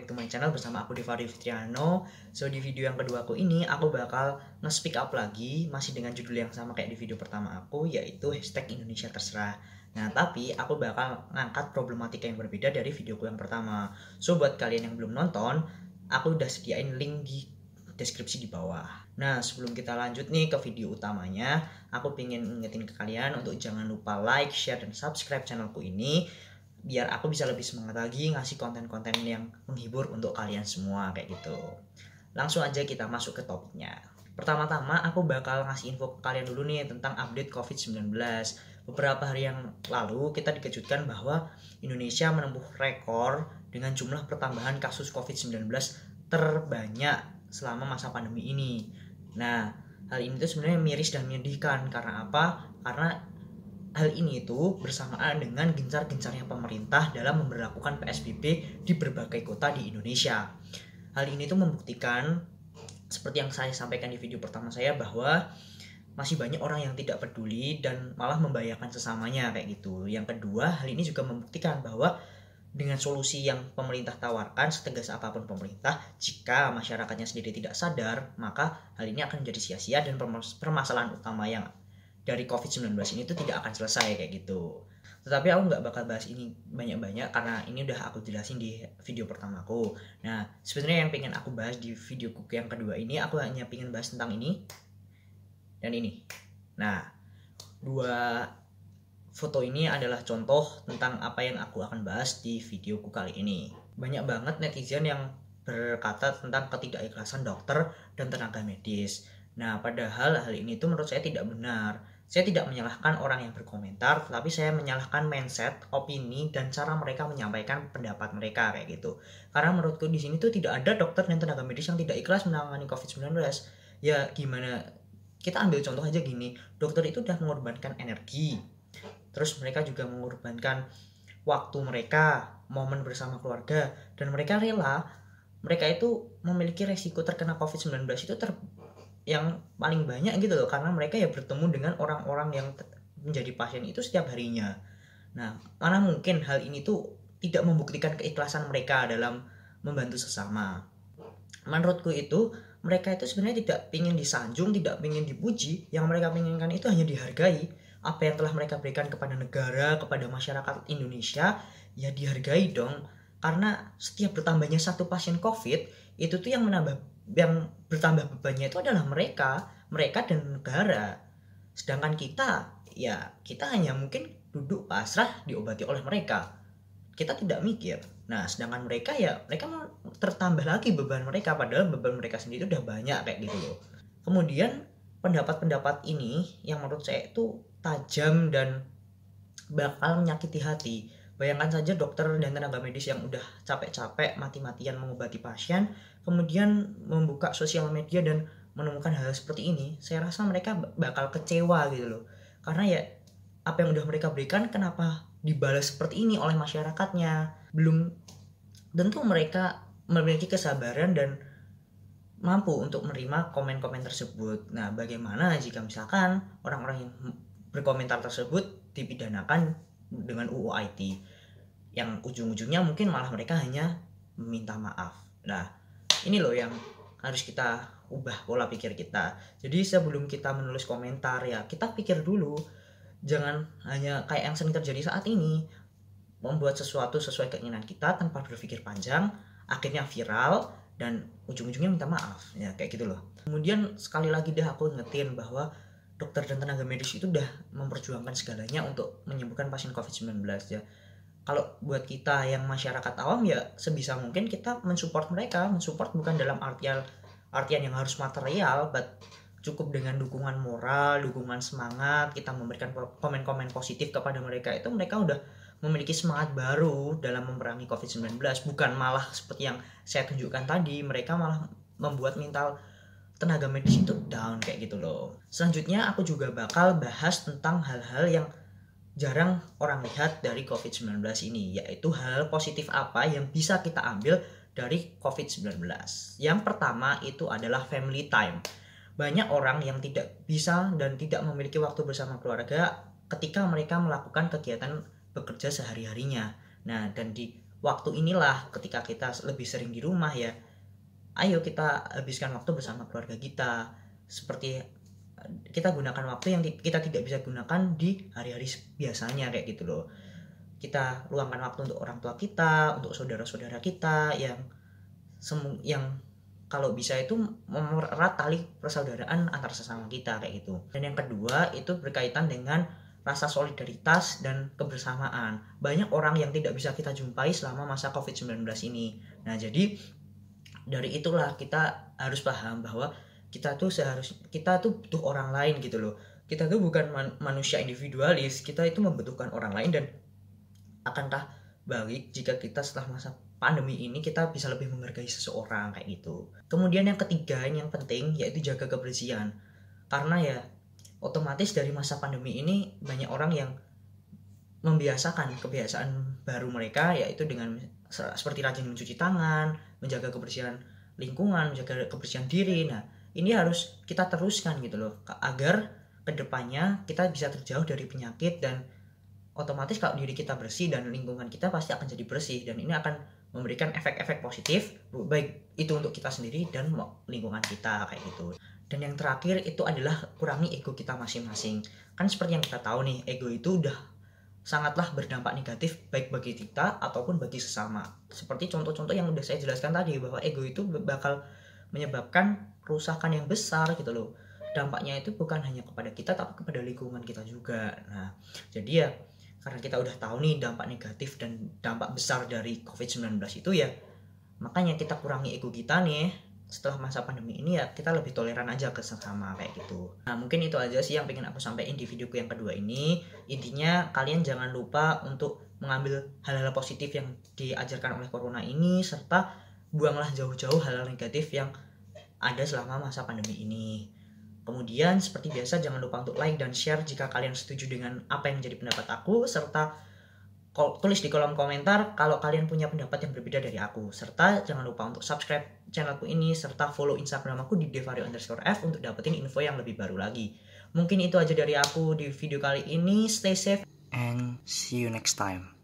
back to my channel bersama aku Devari Fitriano. So di video yang kedua aku ini aku bakal nge-speak up lagi masih dengan judul yang sama kayak di video pertama aku, yaitu hashtag Indonesia Terserah. Nah tapi aku bakal ngangkat problematika yang berbeda dari videoku yang pertama. So buat kalian yang belum nonton, aku udah sediain link di deskripsi di bawah. Nah sebelum kita lanjut nih ke video utamanya, aku pengen ingetin ke kalian untuk jangan lupa like, share, dan subscribe channelku ini biar aku bisa lebih semangat lagi ngasih konten-konten yang menghibur untuk kalian semua kayak gitu. Langsung aja kita masuk ke topiknya. Pertama-tama aku bakal ngasih info ke kalian dulu nih tentang update COVID-19. Beberapa hari yang lalu kita dikejutkan bahwa Indonesia menempuh rekor dengan jumlah pertambahan kasus COVID-19 terbanyak selama masa pandemi ini. Nah, hal ini tuh sebenarnya miris dan menyedihkan. Karena apa? Karena hal ini itu bersamaan dengan gencar-gencarnya pemerintah dalam memberlakukan PSBB di berbagai kota di Indonesia. Hal ini tuh membuktikan, seperti yang saya sampaikan di video pertama saya, bahwa masih banyak orang yang tidak peduli dan malah membahayakan sesamanya kayak gitu. Yang kedua, hal ini juga membuktikan bahwa dengan solusi yang pemerintah tawarkan, setegas apapun pemerintah, jika masyarakatnya sendiri tidak sadar, maka hal ini akan menjadi sia-sia dan permasalahan utama yang dari COVID-19 ini tuh tidak akan selesai kayak gitu. Tetapi aku nggak bakal bahas ini banyak-banyak karena ini udah aku jelasin di video pertamaku. Nah, sebenarnya yang pengen aku bahas di videoku yang kedua ini, aku hanya pengen bahas tentang ini dan ini. Nah, dua foto ini adalah contoh tentang apa yang aku akan bahas di videoku kali ini. Banyak banget netizen yang berkata tentang ketidakikhlasan dokter dan tenaga medis. Nah, padahal hal ini tuh menurut saya tidak benar. Saya tidak menyalahkan orang yang berkomentar, tetapi saya menyalahkan mindset, opini, dan cara mereka menyampaikan pendapat mereka kayak gitu. Karena menurutku di sini tuh tidak ada dokter dan tenaga medis yang tidak ikhlas menangani COVID-19. Ya gimana? Kita ambil contoh aja gini, dokter itu udah mengorbankan energi, terus mereka juga mengorbankan waktu mereka, momen bersama keluarga, dan mereka rela. Mereka itu memiliki resiko terkena COVID-19 itu yang paling banyak gitu loh, karena mereka ya bertemu dengan orang-orang yang menjadi pasien itu setiap harinya. Nah, mana mungkin hal ini tuh tidak membuktikan keikhlasan mereka dalam membantu sesama. Menurutku itu mereka itu sebenarnya tidak ingin disanjung, tidak ingin dipuji. Yang mereka inginkan itu hanya dihargai. Apa yang telah mereka berikan kepada negara, kepada masyarakat Indonesia, ya dihargai dong. Karena setiap bertambahnya satu pasien COVID, itu tuh yang bertambah bebannya itu adalah mereka dan negara. Sedangkan kita, ya kita hanya mungkin duduk pasrah diobati oleh mereka. Kita tidak mikir. Nah, sedangkan mereka ya mereka mau tertambah lagi beban mereka, padahal beban mereka sendiri udah banyak kayak gitu loh. Kemudian pendapat-pendapat ini yang menurut saya itu tajam dan bakal menyakiti hati. Bayangkan saja dokter dan tenaga medis yang udah capek-capek mati-matian mengobati pasien, kemudian membuka sosial media dan menemukan hal seperti ini. Saya rasa mereka bakal kecewa gitu loh. Karena ya apa yang udah mereka berikan kenapa dibalas seperti ini oleh masyarakatnya? Belum tentu mereka memiliki kesabaran dan mampu untuk menerima komen-komen tersebut. Nah, bagaimana jika misalkan orang-orang yang berkomentar tersebut dipidanakan dengan UU ITE yang ujung-ujungnya mungkin malah mereka hanya meminta maaf. Nah, ini loh yang harus kita ubah pola pikir kita. Jadi sebelum kita menulis komentar ya kita pikir dulu. Jangan hanya kayak yang sering terjadi saat ini, membuat sesuatu sesuai keinginan kita tanpa berpikir panjang, akhirnya viral dan ujung-ujungnya minta maaf. Ya kayak gitu loh. Kemudian sekali lagi deh aku ingetin bahwa dokter dan tenaga medis itu udah memperjuangkan segalanya untuk menyembuhkan pasien COVID-19 ya. Kalau buat kita yang masyarakat awam ya sebisa mungkin kita mensupport mereka. Mensupport bukan dalam artian yang harus material, but cukup dengan dukungan moral, dukungan semangat, kita memberikan komen-komen positif kepada mereka. Itu mereka udah memiliki semangat baru dalam memerangi COVID-19. Bukan malah seperti yang saya tunjukkan tadi, mereka malah membuat mental tenaga medis itu down kayak gitu loh. Selanjutnya aku juga bakal bahas tentang hal-hal yang jarang orang lihat dari COVID-19 ini, yaitu hal positif apa yang bisa kita ambil dari COVID-19. Yang pertama itu adalah family time. Banyak orang yang tidak bisa dan tidak memiliki waktu bersama keluarga ketika mereka melakukan kegiatan bekerja sehari-harinya. Nah, dan di waktu inilah ketika kita lebih sering di rumah ya, ayo kita habiskan waktu bersama keluarga kita. Seperti kita gunakan waktu yang kita tidak bisa gunakan di hari-hari biasanya kayak gitu loh. Kita luangkan waktu untuk orang tua kita, untuk saudara-saudara kita yang kalau bisa itu memererat tali persaudaraan antar sesama kita kayak gitu. Dan yang kedua itu berkaitan dengan rasa solidaritas dan kebersamaan. Banyak orang yang tidak bisa kita jumpai selama masa COVID-19 ini. Nah, jadi dari itulah kita harus paham bahwa kita tuh butuh orang lain gitu loh. Kita tuh bukan manusia individualis, kita itu membutuhkan orang lain. Dan akankah baik jika kita setelah masa pandemi ini kita bisa lebih menghargai seseorang kayak gitu. Kemudian yang ketiga yang penting yaitu jaga kebersihan. Karena ya otomatis dari masa pandemi ini banyak orang yang membiasakan kebiasaan baru mereka, yaitu dengan seperti rajin mencuci tangan, menjaga kebersihan lingkungan, menjaga kebersihan diri. Nah, ini harus kita teruskan gitu loh, agar kedepannya kita bisa terjauh dari penyakit. Dan otomatis kalau diri kita bersih dan lingkungan kita pasti akan jadi bersih, dan ini akan memberikan efek-efek positif baik itu untuk kita sendiri dan lingkungan kita kayak gitu. Dan yang terakhir itu adalah kurangi ego kita masing-masing. Kan seperti yang kita tahu nih, ego itu udah sangatlah berdampak negatif baik bagi kita ataupun bagi sesama. Seperti contoh-contoh yang udah saya jelaskan tadi, bahwa ego itu bakal menyebabkan kerusakan yang besar gitu loh. Dampaknya itu bukan hanya kepada kita tapi kepada lingkungan kita juga. Nah, jadi ya karena kita udah tahu nih dampak negatif dan dampak besar dari COVID-19 itu ya, makanya kita kurangi ego kita nih. Setelah masa pandemi ini ya kita lebih toleran aja ke sesama kayak gitu. Nah, mungkin itu aja sih yang pengen aku sampaikan di videoku yang kedua ini. Intinya kalian jangan lupa untuk mengambil hal-hal positif yang diajarkan oleh corona ini, serta buanglah jauh-jauh hal-hal negatif yang ada selama masa pandemi ini. Kemudian seperti biasa jangan lupa untuk like dan share jika kalian setuju dengan apa yang menjadi pendapat aku, serta tulis di kolom komentar kalau kalian punya pendapat yang berbeda dari aku. Serta jangan lupa untuk subscribe channelku ini, serta follow Instagram aku di devario_f untuk dapetin info yang lebih baru lagi. Mungkin itu aja dari aku di video kali ini. Stay safe and see you next time.